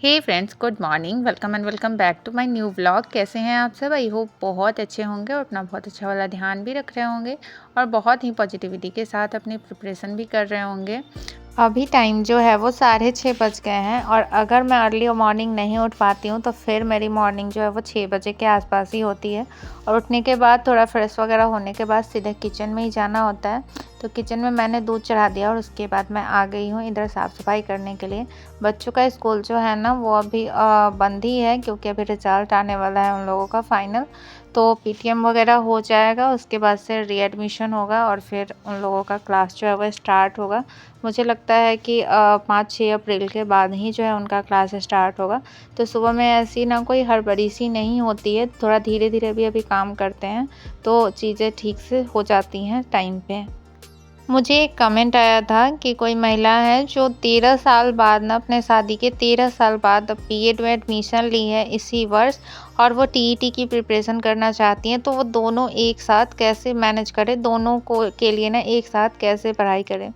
Hey friends, good morning. Welcome and welcome back to my new vlog. कैसे हैं आप सब? आई होप बहुत अच्छे होंगे और अपना बहुत अच्छा वाला ध्यान भी रख रहे होंगे और बहुत ही पॉजिटिविटी के साथ अपनी प्रिपरेशन भी कर रहे होंगे। अभी टाइम जो है वो 6:30 बज गए हैं और अगर मैं अर्ली मॉर्निंग नहीं उठ पाती हूँ तो फिर मेरी मॉर्निंग जो है वो 6 बजे के आसपास ही होती है। और उठने के बाद थोड़ा फ्रेश वगैरह होने के बाद सीधे किचन में ही जाना होता है। तो किचन में मैंने दूध चढ़ा दिया और उसके बाद मैं आ गई हूँ इधर साफ़ सफाई करने के लिए। बच्चों का स्कूल जो है ना वो अभी बंद ही है क्योंकि अभी रिजल्ट आने वाला है उन लोगों का फाइनल। तो पीटीएम वगैरह हो जाएगा, उसके बाद से रीएडमिशन होगा और फिर उन लोगों का क्लास जो है वो स्टार्ट होगा। मुझे लगता है कि 5-6 अप्रैल के बाद ही जो है उनका क्लास स्टार्ट होगा। तो सुबह में ऐसी ना कोई हड़बड़ी सी नहीं होती है, थोड़ा धीरे धीरे भी अभी काम करते हैं तो चीज़ें ठीक से हो जाती हैं टाइम पे। मुझे एक कमेंट आया था कि कोई महिला है जो 13 साल बाद ना अपने शादी के 13 साल बाद अब बीएड में एडमिशन ली है इसी वर्ष और वो टीईटी की प्रिपरेशन करना चाहती हैं, तो वो दोनों एक साथ कैसे मैनेज करें, दोनों को के लिए ना एक साथ कैसे पढ़ाई करें।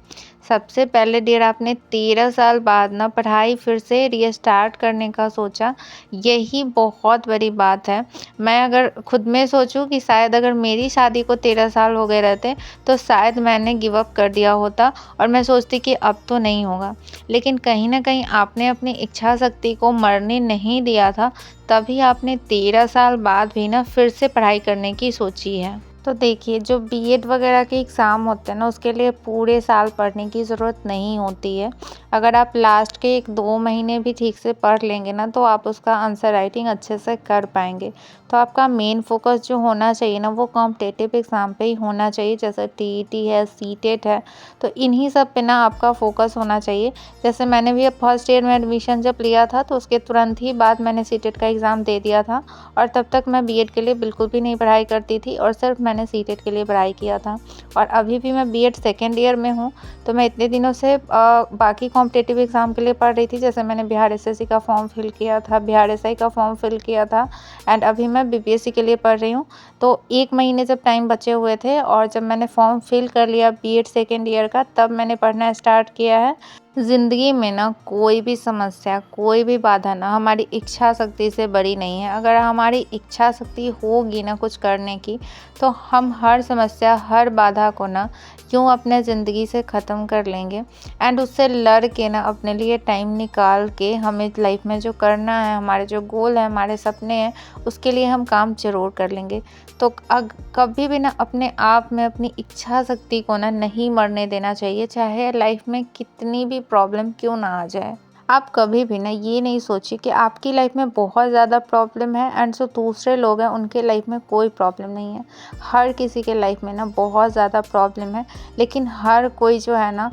सबसे पहले डियर आपने 13 साल बाद ना पढ़ाई फिर से रीस्टार्ट करने का सोचा, यही बहुत बड़ी बात है। मैं अगर खुद में सोचूं कि शायद अगर मेरी शादी को 13 साल हो गए रहते तो शायद मैंने गिव अप कर दिया होता और मैं सोचती कि अब तो नहीं होगा। लेकिन कहीं न कहीं आपने अपनी इच्छा शक्ति को मरने नहीं दिया था, तभी आपने 13 साल बाद भी ना फिर से पढ़ाई करने की सोची है। तो देखिए, जो बीएड वगैरह के एग्ज़ाम होते हैं ना उसके लिए पूरे साल पढ़ने की ज़रूरत नहीं होती है। अगर आप लास्ट के 1-2 महीने भी ठीक से पढ़ लेंगे ना तो आप उसका आंसर राइटिंग अच्छे से कर पाएंगे। तो आपका मेन फोकस जो होना चाहिए ना वो कॉम्पिटिटिव एग्ज़ाम पे ही होना चाहिए, जैसे टीईटी है, सीटेट है। तो इन्हीं सब पे ना आपका फोकस होना चाहिए। जैसे मैंने भी अब फर्स्ट ईयर में एडमिशन जब लिया था तो उसके तुरंत ही बाद मैंने सीटेट का एग्ज़ाम दे दिया था और तब तक मैं बीएड के लिए बिल्कुल भी नहीं पढ़ाई करती थी और सिर्फ मैंने सीटेट के लिए पढ़ाई किया था। और अभी भी मैं बीएड सेकेंड ईयर में हूँ, तो मैं इतने दिनों से बाकी कॉम्पिटिटिव एग्ज़ाम के लिए पढ़ रही थी। जैसे मैंने बिहार एसएससी का फॉर्म फिल किया था, बिहार एसआई का फॉर्म फिल किया था एंड अभी मैं बीपीएससी के लिए पढ़ रही हूँ। तो 1 महीने जब टाइम बचे हुए थे और जब मैंने फॉर्म फिल कर लिया बीएड सेकेंड ईयर का, तब मैंने पढ़ना स्टार्ट किया है। ज़िंदगी में ना कोई भी समस्या, कोई भी बाधा ना हमारी इच्छा शक्ति से बड़ी नहीं है। अगर हमारी इच्छा शक्ति होगी ना कुछ करने की, तो हम हर समस्या, हर बाधा को ना यूँ अपने ज़िंदगी से ख़त्म कर लेंगे एंड उससे लड़ के ना अपने लिए टाइम निकाल के हमें लाइफ में जो करना है, हमारे जो गोल है, हमारे सपने हैं, उसके लिए हम काम ज़रूर कर लेंगे। तो कभी भी ना अपने आप में अपनी इच्छा शक्ति को ना नहीं मरने देना चाहिए, चाहे लाइफ में कितनी भी प्रॉब्लम क्यों ना आ जाए। आप कभी भी ना ये नहीं सोचिए कि आपकी लाइफ में बहुत ज़्यादा प्रॉब्लम है एंड जो दूसरे लोग हैं उनके लाइफ में कोई प्रॉब्लम नहीं है। हर किसी के लाइफ में ना बहुत ज़्यादा प्रॉब्लम है, लेकिन हर कोई जो है ना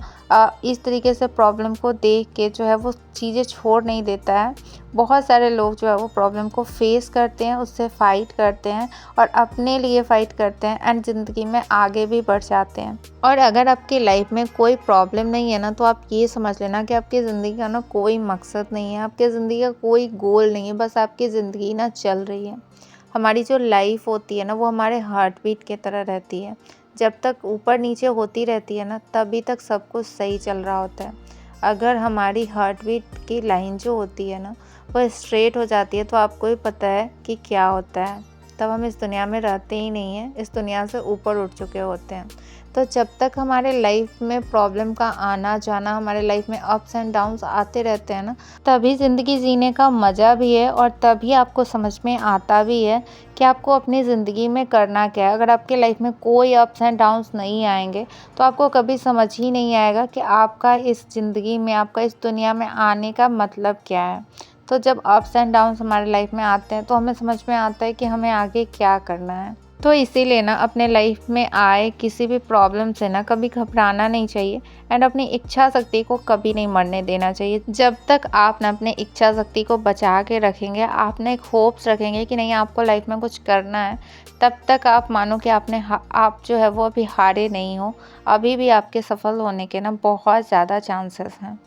इस तरीके से प्रॉब्लम को देख के जो है वो चीज़ें छोड़ नहीं देता है। बहुत सारे लोग जो है वो प्रॉब्लम को फेस करते हैं, उससे फ़ाइट करते हैं और अपने लिए फ़ाइट करते हैं एंड ज़िंदगी में आगे भी बढ़ जाते हैं। और अगर आपकी लाइफ में कोई प्रॉब्लम नहीं है ना तो आप ये समझ लेना कि आपकी ज़िंदगी का ना कोई मकसद नहीं है, आपकी ज़िंदगी का कोई गोल नहीं है, बस आपकी ज़िंदगी ना चल रही है। हमारी जो लाइफ होती है ना वो हमारे हार्ट बीट की तरह रहती है। जब तक ऊपर नीचे होती रहती है ना तभी तक सब कुछ सही चल रहा होता है। अगर हमारी हार्ट बीट की लाइन जो होती है ना वो स्ट्रेट हो जाती है तो आपको ही पता है कि क्या होता है। तब हम इस दुनिया में रहते ही नहीं हैं, इस दुनिया से ऊपर उठ चुके होते हैं। तो जब तक हमारे लाइफ में प्रॉब्लम का आना जाना, हमारे लाइफ में अप्स एंड डाउन्स आते रहते हैं ना, तभी ज़िंदगी जीने का मज़ा भी है और तभी आपको समझ में आता भी है कि आपको अपनी ज़िंदगी में करना क्या है। अगर आपके लाइफ में कोई अप्स एंड डाउन्स नहीं आएंगे तो आपको कभी समझ ही नहीं आएगा कि आपका इस ज़िंदगी में, आपका इस दुनिया में आने का मतलब क्या है। तो जब अप्स एंड डाउन्स हमारे लाइफ में आते हैं तो हमें समझ में आता है कि हमें आगे क्या करना है। तो इसीलिए ना अपने लाइफ में आए किसी भी प्रॉब्लम से ना कभी घबराना नहीं चाहिए एंड अपनी इच्छा शक्ति को कभी नहीं मरने देना चाहिए। जब तक आप ना अपने इच्छा शक्ति को बचा के रखेंगे, आप ना एक होप्स रखेंगे कि नहीं आपको लाइफ में कुछ करना है, तब तक आप मानो कि आप जो है वो अभी हारे नहीं हो। अभी भी आपके सफल होने के ना बहुत ज़्यादा चांसेस हैं।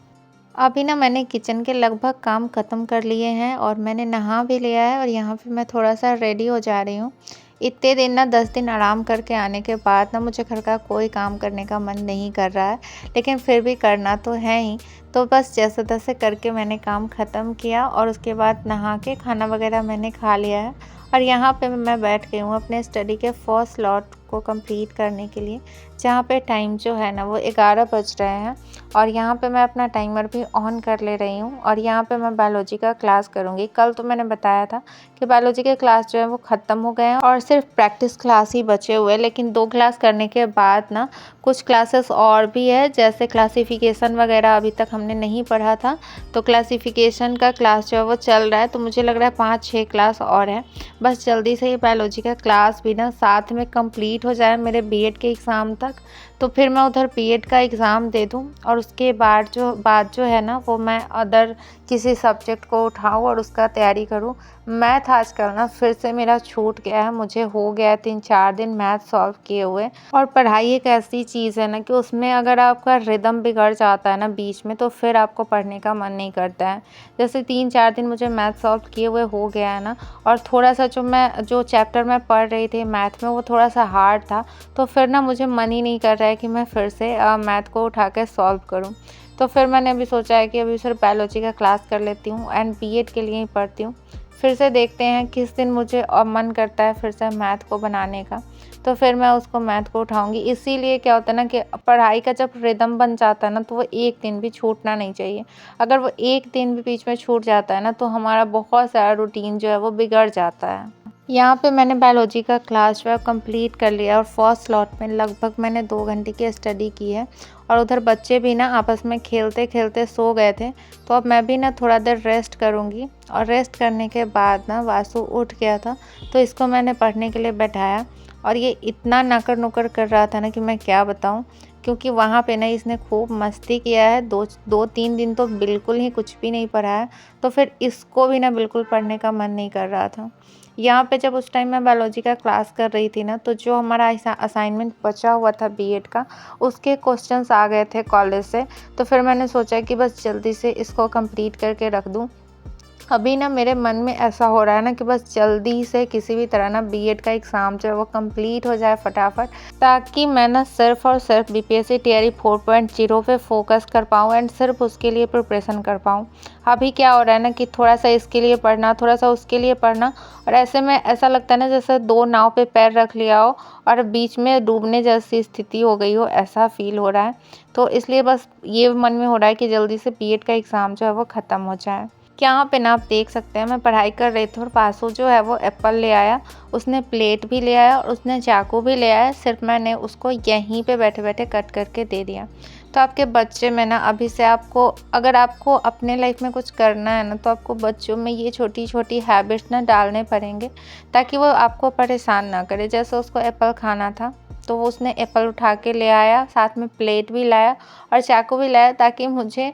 अभी ना मैंने किचन के लगभग काम ख़त्म कर लिए हैं और मैंने नहा भी लिया है और यहाँ पे मैं थोड़ा सा रेडी हो जा रही हूँ। इतने दिन ना 10 दिन आराम करके आने के बाद ना मुझे घर का कोई काम करने का मन नहीं कर रहा है, लेकिन फिर भी करना तो है ही। तो बस जैसे तैसे करके मैंने काम ख़त्म किया और उसके बाद नहा के खाना वगैरह मैंने खा लिया है। और यहाँ पे मैं बैठ गई हूँ अपने स्टडी के फर्स्ट स्लॉट को कंप्लीट करने के लिए, जहाँ पे टाइम जो है ना वो 11 बज रहे हैं। और यहाँ पे मैं अपना टाइमर भी ऑन कर ले रही हूँ और यहाँ पे मैं बायोलॉजी का क्लास करूँगी। कल तो मैंने बताया था कि बायोलॉजी के क्लास जो है वो ख़त्म हो गए हैं और सिर्फ प्रैक्टिस क्लास ही बचे हुए हैं, लेकिन 2 क्लास करने के बाद ना कुछ क्लासेस और भी है, जैसे क्लासिफिकेशन वगैरह अभी तक हमने नहीं पढ़ा था, तो क्लासिफिकेशन का क्लास जो है वो चल रहा है। तो मुझे लग रहा है 5-6 क्लास और है। बस जल्दी से ये बायोलॉजी का क्लास भी ना साथ में कंप्लीट हो जाए मेरे बीएड के एग्ज़ाम तक, तो फिर मैं उधर बीएड का एग्ज़ाम दे दूँ और उसके बाद जो है ना वो मैं अदर किसी सब्जेक्ट को उठाऊँ और उसका तैयारी करूँ। मैथ आजकल ना फिर से मेरा छूट गया है, मुझे हो गया है 3-4 दिन मैथ सॉल्व किए हुए। और पढ़ाई एक ऐसी चीज़ है ना कि उसमें अगर आपका रिदम बिगड़ जाता है ना बीच में, तो फिर आपको पढ़ने का मन नहीं करता है। जैसे 3-4 दिन मुझे मैथ सॉल्व किए हुए हो गया है ना, और थोड़ा सा जो चैप्टर मैं पढ़ रही थी मैथ में वो थोड़ा सा हार्ड था, तो फिर ना मुझे मन ही नहीं कर रहा है कि मैं फिर से मैथ को उठा के सॉल्व करूँ। तो फिर मैंने अभी सोचा है कि अभी सिर्फ बायोलॉजी का क्लास कर लेती हूँ एंड बीएड के लिए ही पढ़ती हूँ। फिर से देखते हैं किस दिन मुझे और मन करता है फिर से मैथ को बनाने का, तो फिर मैं उसको मैथ को उठाऊंगी। इसीलिए क्या होता है ना कि पढ़ाई का जब रिदम बन जाता है ना, तो वो एक दिन भी छूटना नहीं चाहिए। अगर वो एक दिन भी बीच में छूट जाता है ना, तो हमारा बहुत सारा रूटीन जो है वो बिगड़ जाता है। यहाँ पे मैंने बायोलॉजी का क्लास जो है कंप्लीट कर लिया और फर्स्ट स्लॉट में लगभग मैंने 2 घंटे की स्टडी की है। और उधर बच्चे भी ना आपस में खेलते खेलते सो गए थे, तो अब मैं भी ना थोड़ा देर रेस्ट करूँगी। और रेस्ट करने के बाद ना वासु उठ गया था, तो इसको मैंने पढ़ने के लिए बैठाया। और ये इतना नकर नुकर कर रहा था ना कि मैं क्या बताऊँ, क्योंकि वहाँ पे ना इसने खूब मस्ती किया है। 2-3 दिन तो बिल्कुल ही कुछ भी नहीं पढ़ा है, तो फिर इसको भी ना बिल्कुल पढ़ने का मन नहीं कर रहा था। यहाँ पे जब उस टाइम मैं बायोलॉजी का क्लास कर रही थी ना, तो जो हमारा असाइनमेंट बचा हुआ था बीएड का, उसके क्वेश्चंस आ गए थे कॉलेज से। तो फिर मैंने सोचा कि बस जल्दी से इसको कंप्लीट करके रख दूँ। अभी ना मेरे मन में ऐसा हो रहा है ना कि बस जल्दी से किसी भी तरह ना बीएड का एग्ज़ाम जो है वो कंप्लीट हो जाए फटाफट, ताकि मैं ना सिर्फ़ और सिर्फ बीपीएससी टीआरई 4.0 पे फोकस कर पाऊँ एंड सिर्फ उसके लिए प्रिपरेशन कर पाऊँ। अभी क्या हो रहा है ना कि थोड़ा सा इसके लिए पढ़ना, थोड़ा सा उसके लिए पढ़ना, और ऐसे में ऐसा लगता है ना जैसे 2 नाव पे पैर रख लिया हो और बीच में डूबने जैसी स्थिति हो गई हो, ऐसा फील हो रहा है। तो इसलिए बस ये मन में हो रहा है कि जल्दी से बीएड का एग्ज़ाम जो है वो ख़त्म हो जाए। यहाँ पे ना आप देख सकते हैं मैं पढ़ाई कर रही थी और वासु जो है वो एप्पल ले आया, उसने प्लेट भी ले आया और उसने चाकू भी ले आया। सिर्फ मैंने उसको यहीं पे बैठे बैठे कट करके दे दिया। तो आपके बच्चे में ना अभी से आपको, अगर आपको अपने लाइफ में कुछ करना है ना, तो आपको बच्चों में ये छोटी छोटी हैबिट्स ना डालने पड़ेंगे, ताकि वो आपको परेशान ना करे। जैसे उसको एप्पल खाना था, तो वो उसने एप्पल उठा के ले आया, साथ में प्लेट भी लाया और चाकू भी लाया, ताकि मुझे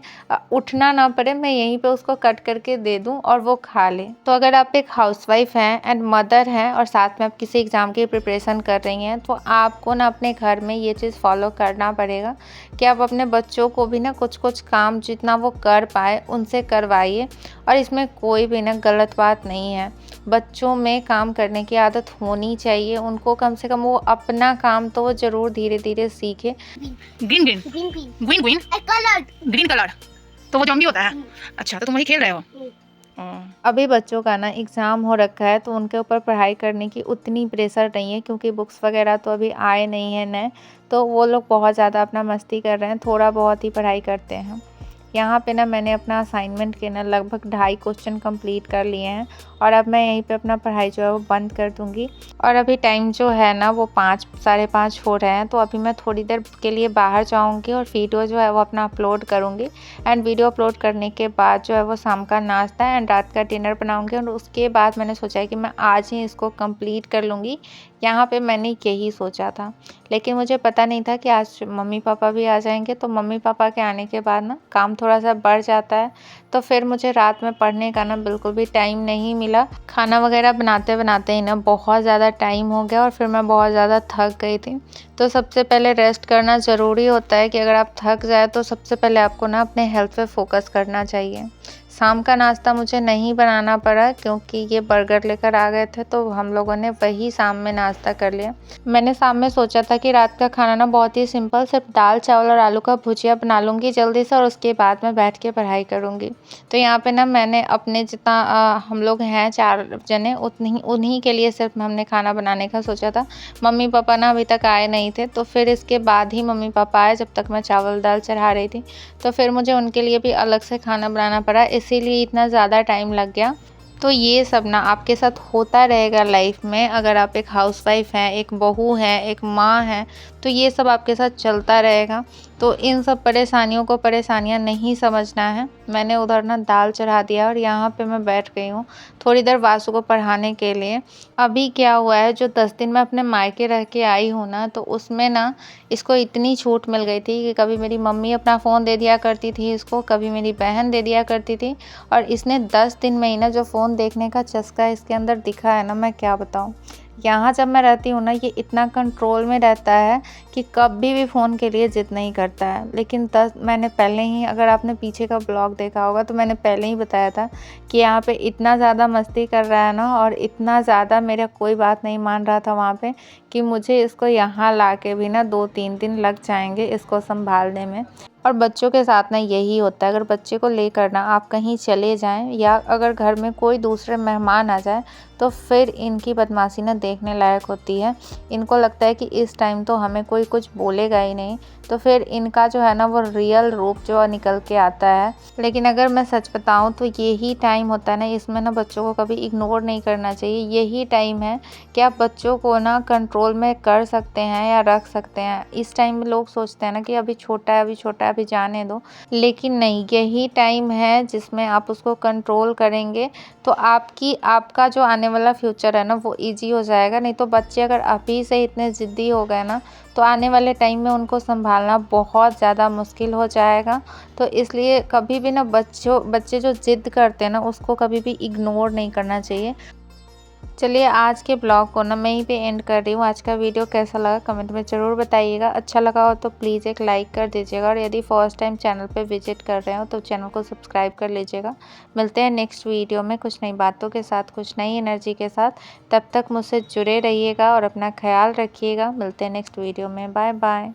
उठना ना पड़े, मैं यहीं पे उसको कट करके दे दूं और वो खा ले। तो अगर आप एक हाउसवाइफ हैं एंड मदर हैं और साथ में आप किसी एग्ज़ाम की प्रिपरेशन कर रही हैं, तो आपको ना अपने घर में ये चीज़ फॉलो करना पड़ेगा कि आप अपने बच्चों को भी ना कुछ कुछ काम जितना वो कर पाए उनसे करवाइए। और इसमें कोई भी ना गलत बात नहीं है। बच्चों में काम करने की आदत होनी चाहिए, उनको कम से कम वो अपना काम तो वो ज़रूर धीरे धीरे सीखे। Green green green green green green colour, तो वो जॉम्बी होता है। अच्छा, तो तुम वही खेल रहे हो। अभी बच्चों का ना एग्ज़ाम हो रखा है, तो उनके ऊपर पढ़ाई करने की उतनी प्रेशर नहीं है, क्योंकि बुक्स वगैरह तो अभी आए नहीं हैं नए, तो वो लोग बहुत ज़्यादा अपना मस्ती कर रहे हैं, थोड़ा बहुत ही पढ़ाई करते हैं। यहाँ पे ना मैंने अपना असाइनमेंट के ना लगभग 2.5 क्वेश्चन कंप्लीट कर लिए हैं और अब मैं यहीं पे अपना पढ़ाई जो है वो बंद कर दूँगी। और अभी टाइम जो है ना वो 5 साढ़े 5 हो रहे हैं, तो अभी मैं थोड़ी देर के लिए बाहर जाऊँगी और वीडियो जो है वो अपना अपलोड करूँगी। एंड वीडियो अपलोड करने के बाद जो है वो शाम का नाश्ता एंड रात का डिनर बनाऊँगी, और उसके बाद मैंने सोचा है कि मैं आज ही इसको कंप्लीट कर लूँगी। यहाँ पे मैंने यही सोचा था, लेकिन मुझे पता नहीं था कि आज मम्मी पापा भी आ जाएंगे, तो मम्मी पापा के आने के बाद ना काम थोड़ा सा बढ़ जाता है, तो फिर मुझे रात में पढ़ने का ना बिल्कुल भी टाइम नहीं मिला। खाना वगैरह बनाते बनाते ही ना बहुत ज़्यादा टाइम हो गया और फिर मैं बहुत ज़्यादा थक गई थी। तो सबसे पहले रेस्ट करना ज़रूरी होता है कि अगर आप थक जाए तो सबसे पहले आपको ना अपने हेल्थ पे फोकस करना चाहिए। शाम का नाश्ता मुझे नहीं बनाना पड़ा क्योंकि ये बर्गर लेकर आ गए थे, तो हम लोगों ने वही शाम में नाश्ता कर लिया। मैंने शाम में सोचा था कि रात का खाना ना बहुत ही सिंपल, सिर्फ दाल चावल और आलू का भुजिया बना लूँगी जल्दी से और उसके बाद मैं बैठ के पढ़ाई करूँगी। तो यहाँ पे ना मैंने अपने जितना हम लोग हैं 4 जने उन्हीं के लिए सिर्फ हमने खाना बनाने का सोचा था। मम्मी पापा ना अभी तक आए नहीं थे, तो फिर इसके बाद ही मम्मी पापा आए, जब तक मैं चावल दाल चढ़ा रही थी। तो फिर मुझे उनके लिए भी अलग से खाना बनाना पड़ा, इसीलिए इतना ज़्यादा टाइम लग गया। तो ये सब ना आपके साथ होता रहेगा लाइफ में। अगर आप एक हाउसवाइफ हैं, एक बहू हैं, एक माँ हैं, तो ये सब आपके साथ चलता रहेगा। तो इन सब परेशानियों को परेशानियाँ नहीं समझना है। मैंने उधर ना दाल चढ़ा दिया और यहाँ पे मैं बैठ गई हूँ थोड़ी देर वासु को पढ़ाने के लिए। अभी क्या हुआ है, जो 10 दिन मैं अपने मायके रह के आई हूँ ना, तो उसमें ना इसको इतनी छूट मिल गई थी कि कभी मेरी मम्मी अपना फ़ोन दे दिया करती थी इसको, कभी मेरी बहन दे दिया करती थी, और इसने 10 दिन में ही ना जो फ़ोन देखने का चस्का इसके अंदर दिखा है ना, मैं क्या बताऊँ। यहाँ जब मैं रहती हूँ ना, ये इतना कंट्रोल में रहता है कि कभी भी फ़ोन के लिए ज़िद नहीं करता है। लेकिन मैंने पहले ही, अगर आपने पीछे का ब्लॉग देखा होगा तो मैंने पहले ही बताया था कि यहाँ पे इतना ज़्यादा मस्ती कर रहा है ना, और इतना ज़्यादा मेरा कोई बात नहीं मान रहा था वहाँ पे, कि मुझे इसको यहाँ ला के भी ना 2-3 दिन लग जाएंगे इसको संभालने में। और बच्चों के साथ ना यही होता है, अगर बच्चे को लेकर ना आप कहीं चले जाएं या अगर घर में कोई दूसरे मेहमान आ जाए, तो फिर इनकी बदमाशी ना देखने लायक होती है। इनको लगता है कि इस टाइम तो हमें कोई कुछ बोलेगा ही नहीं, तो फिर इनका जो है ना वो रियल रूप जो निकल के आता है। लेकिन अगर मैं सच बताऊं तो यही टाइम होता है ना, इसमें ना बच्चों को कभी इग्नोर नहीं करना चाहिए। यही टाइम है कि आप बच्चों को ना कंट्रोल में कर सकते हैं या रख सकते हैं। इस टाइम में लोग सोचते हैं ना कि अभी छोटा है, अभी छोटा है, अभी जाने दो, लेकिन नहीं, यही टाइम है जिसमें आप उसको कंट्रोल करेंगे तो आपका जो आने वाला फ्यूचर है ना वो ईजी हो जाएगा। नहीं तो बच्चे अगर अभी से इतने ज़िद्दी हो गए ना, तो आने वाले टाइम में उनको संभालना बहुत ज़्यादा मुश्किल हो जाएगा। तो इसलिए कभी भी ना बच्चे जो ज़िद करते हैं ना, उसको कभी भी इग्नोर नहीं करना चाहिए। चलिए आज के ब्लॉग को ना मैं यहीं पे एंड कर रही हूँ। आज का वीडियो कैसा लगा कमेंट में ज़रूर बताइएगा। अच्छा लगा हो तो प्लीज़ एक लाइक कर दीजिएगा, और यदि फर्स्ट टाइम चैनल पे विजिट कर रहे हो तो चैनल को सब्सक्राइब कर लीजिएगा। मिलते हैं नेक्स्ट वीडियो में कुछ नई बातों के साथ, कुछ नई एनर्जी के साथ। तब तक मुझसे जुड़े रहिएगा और अपना ख्याल रखिएगा। मिलते हैं नेक्स्ट वीडियो में। Bye bye.